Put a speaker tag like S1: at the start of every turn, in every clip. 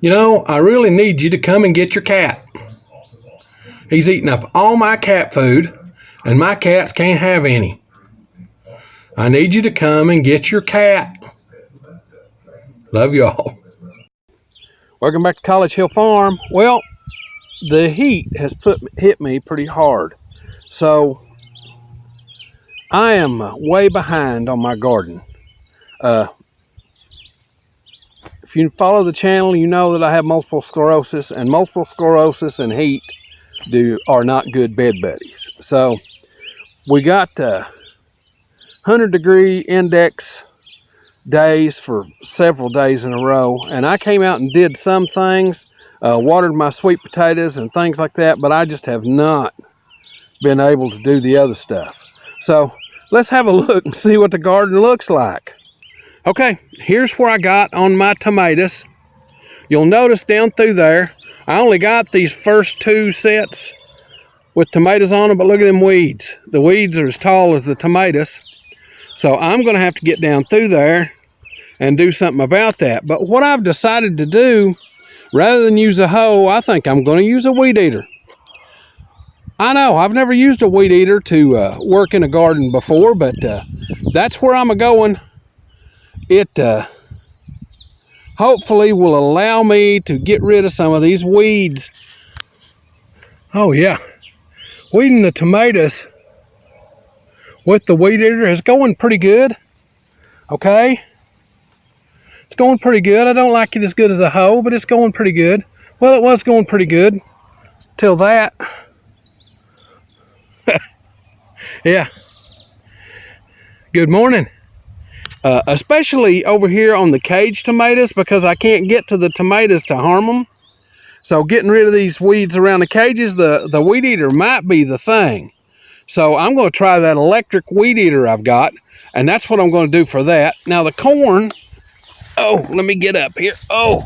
S1: You know, I really need you to come and get your cat. He's eating up all my cat food, and my cats can't have any. I need you to come and get your cat. Love y'all. Welcome back to College Hill Farm. Well, the heat has hit me pretty hard. So I am way behind on my garden. If you follow the channel, you know that I have multiple sclerosis, and multiple sclerosis and heat are not good bed buddies. So we got 100-degree index days for several days in a row, and I came out and did some things, watered my sweet potatoes and things like that, but I just have not been able to do the other stuff. So let's have a look and see what the garden looks like. Okay, here's where I got on my tomatoes. You'll notice down through there, I only got these first 2 sets with tomatoes on them, but look at them weeds. The weeds are as tall as the tomatoes. So I'm gonna have to get down through there and do something about that. But what I've decided to do, rather than use a hoe, I think I'm gonna use a weed eater. I know, I've never used a weed eater to work in a garden before, but that's where I'm going. It hopefully will allow me to get rid of some of these weeds. Oh yeah, weeding the tomatoes with the weed eater is going pretty good. Okay, it's going pretty good. I don't like it as good as a hoe, but it's going pretty good. Well, it was going pretty good till that. Yeah, good morning. Especially over here on the cage tomatoes, because I can't get to the tomatoes to harm them. So getting rid of these weeds around the cages, the weed eater might be the thing. So I'm going to try that electric weed eater I've got, and that's what I'm going to do for that. Now the corn, oh, let me get up here. Oh,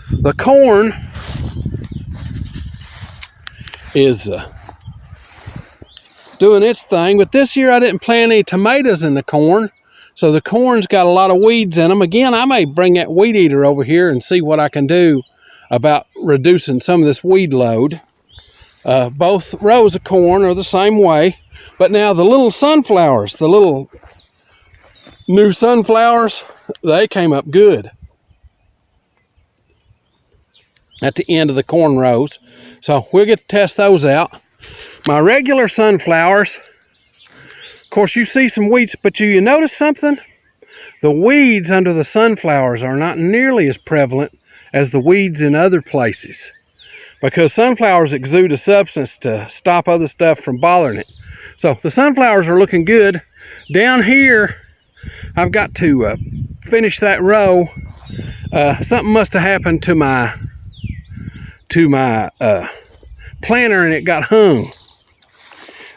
S1: the corn is doing its thing, but this year I didn't plant any tomatoes in the corn, so the corn's got a lot of weeds in them. Again, I may bring that weed eater over here and see what I can do about reducing some of this weed load. Both rows of corn are the same way, but now the little sunflowers, the little new sunflowers, they came up good at the end of the corn rows, so we'll get to test those out. My regular sunflowers, of course you see some weeds, but you notice something? The weeds under the sunflowers are not nearly as prevalent as the weeds in other places, because sunflowers exude a substance to stop other stuff from bothering it. So the sunflowers are looking good. Down here, I've got to finish that row. Something must have happened to my planter, and it got hung.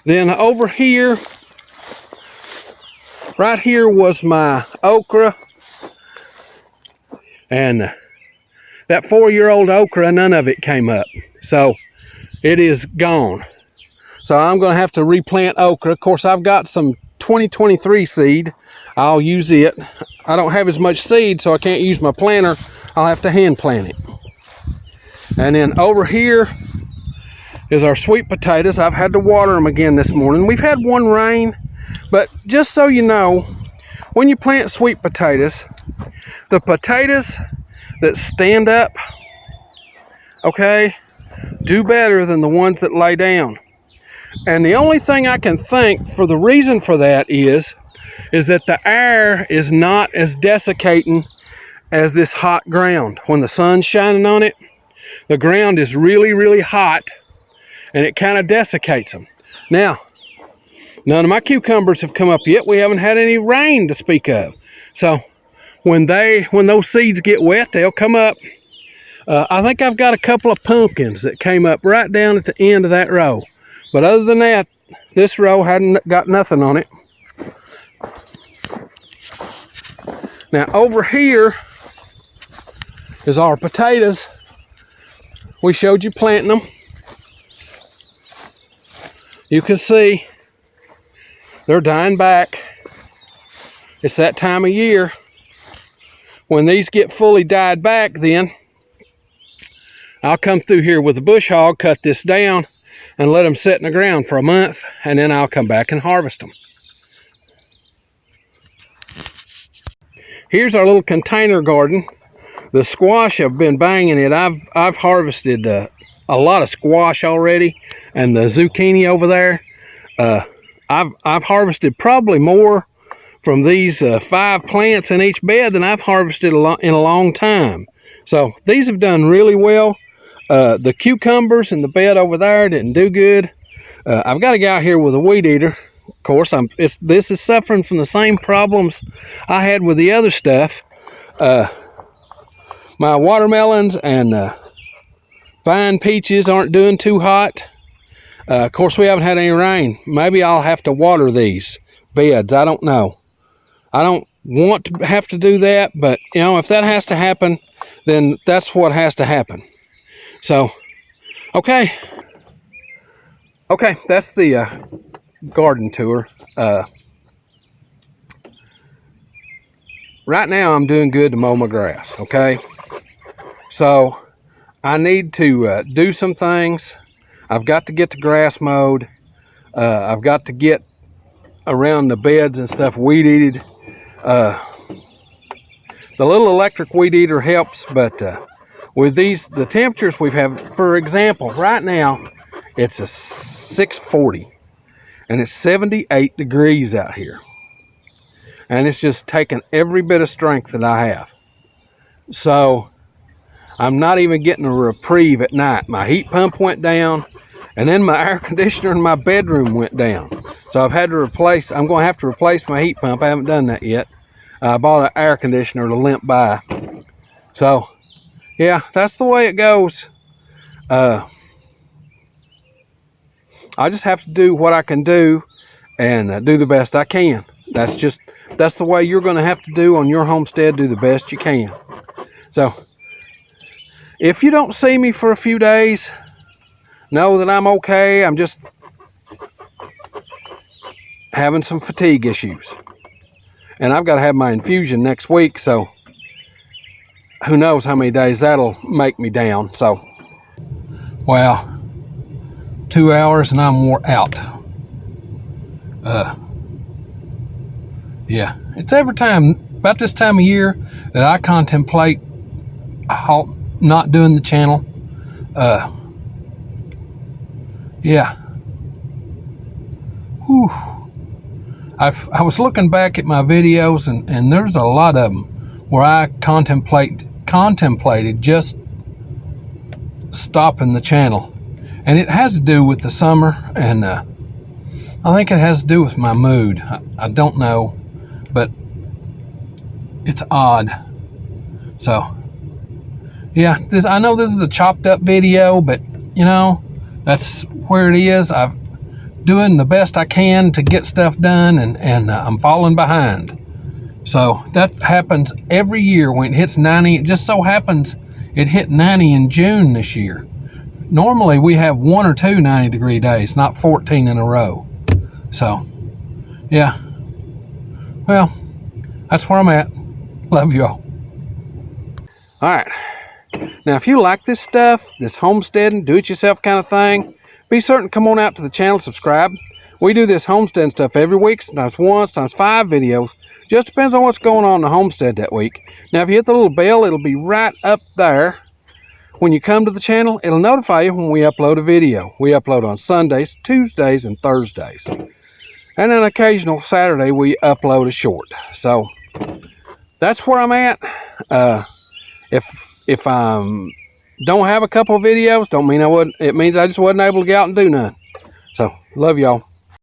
S1: Then over here, right here was my okra, and that 4-year-old okra, none of it came up, so it is gone. So I'm going to have to replant okra. Of course, I've got some 2023 seed. I'll use it. I don't have as much seed, so I can't use my planter. I'll have to hand plant it. And then over here is our sweet potatoes. I've had to water them again this morning. We've had one rain, but just so you know, when you plant sweet potatoes, the potatoes that stand up, okay, do better than the ones that lay down. And the only thing I can think for the reason for that is that the air is not as desiccating as this hot ground. When the sun's shining on it, the ground is really, really hot, and it kind of desiccates them. Now, none of my cucumbers have come up yet. We haven't had any rain to speak of. So when those seeds get wet, they'll come up. I think I've got a couple of pumpkins that came up right down at the end of that row. But other than that, this row hadn't got nothing on it. Now over here is our potatoes. We showed you planting them. You can see they're dying back. It's that time of year when these get fully died back, then I'll come through here with a bush hog, cut this down, and let them sit in the ground for a month, and then I'll come back and harvest them. Here's our little container garden. The squash, I've been banging it. I've harvested a lot of squash already, and the zucchini over there. I've harvested probably more from these 5 plants in each bed than I've harvested in a long time. So these have done really well. The cucumbers in the bed over there didn't do good. I've got to go out here with a weed eater. Of course, this is suffering from the same problems I had with the other stuff. My watermelons and vine peaches aren't doing too hot. Of course, we haven't had any rain. Maybe I'll have to water these beds. I don't know. I don't want to have to do that, but you know, if that has to happen, then that's what has to happen. So, okay, that's the garden tour. Right now I'm doing good to mow my grass, okay? So I need to do some things. I've got to get the grass mowed. I've got to get around the beds and stuff weed eated. The little electric weed eater helps, but with the temperatures we've had, for example, right now it's a 640 and it's 78 degrees out here, and it's just taking every bit of strength that I have. So I'm not even getting a reprieve at night. My heat pump went down, and then my air conditioner in my bedroom went down. So I'm going to have to replace my heat pump. I haven't done that yet. I bought an air conditioner to limp by. So yeah, that's the way it goes. I just have to do what I can do and do the best I can. That's the way you're going to have to do on your homestead. Do the best you can. So if you don't see me for a few days, know that I'm okay. I'm just having some fatigue issues, and I've got to have my infusion next week, so who knows how many days that'll make me down. So, wow, 2 hours and I'm wore out. Yeah, it's about this time of year that I contemplate not doing the channel. Yeah. Whew. I was looking back at my videos, and there's a lot of them where I contemplated just stopping the channel, and it has to do with the summer, and I think it has to do with my mood. I don't know, but it's odd. So yeah, I know this is a chopped up video, but you know, that's where it is. I'm doing the best I can to get stuff done, and I'm falling behind. So that happens every year when it hits 90. It just so happens it hit 90 in June this year. Normally we have 1 or 2 90-degree days, not 14 in a row. So yeah, well, that's where I'm at. Love y'all. All right, now if you like this stuff, this homesteading, do-it-yourself kind of thing, be certain to come on out to the channel, subscribe. We do this homesteading stuff every week, sometimes 1, sometimes 5 videos. Just depends on what's going on in the homestead that week. Now, if you hit the little bell, it'll be right up there. When you come to the channel, it'll notify you when we upload a video. We upload on Sundays, Tuesdays, and Thursdays. And an occasional Saturday, we upload a short. So that's where I'm at. If I don't have a couple of videos, don't mean I wouldn't. It means I just wasn't able to get out and do none. So love y'all.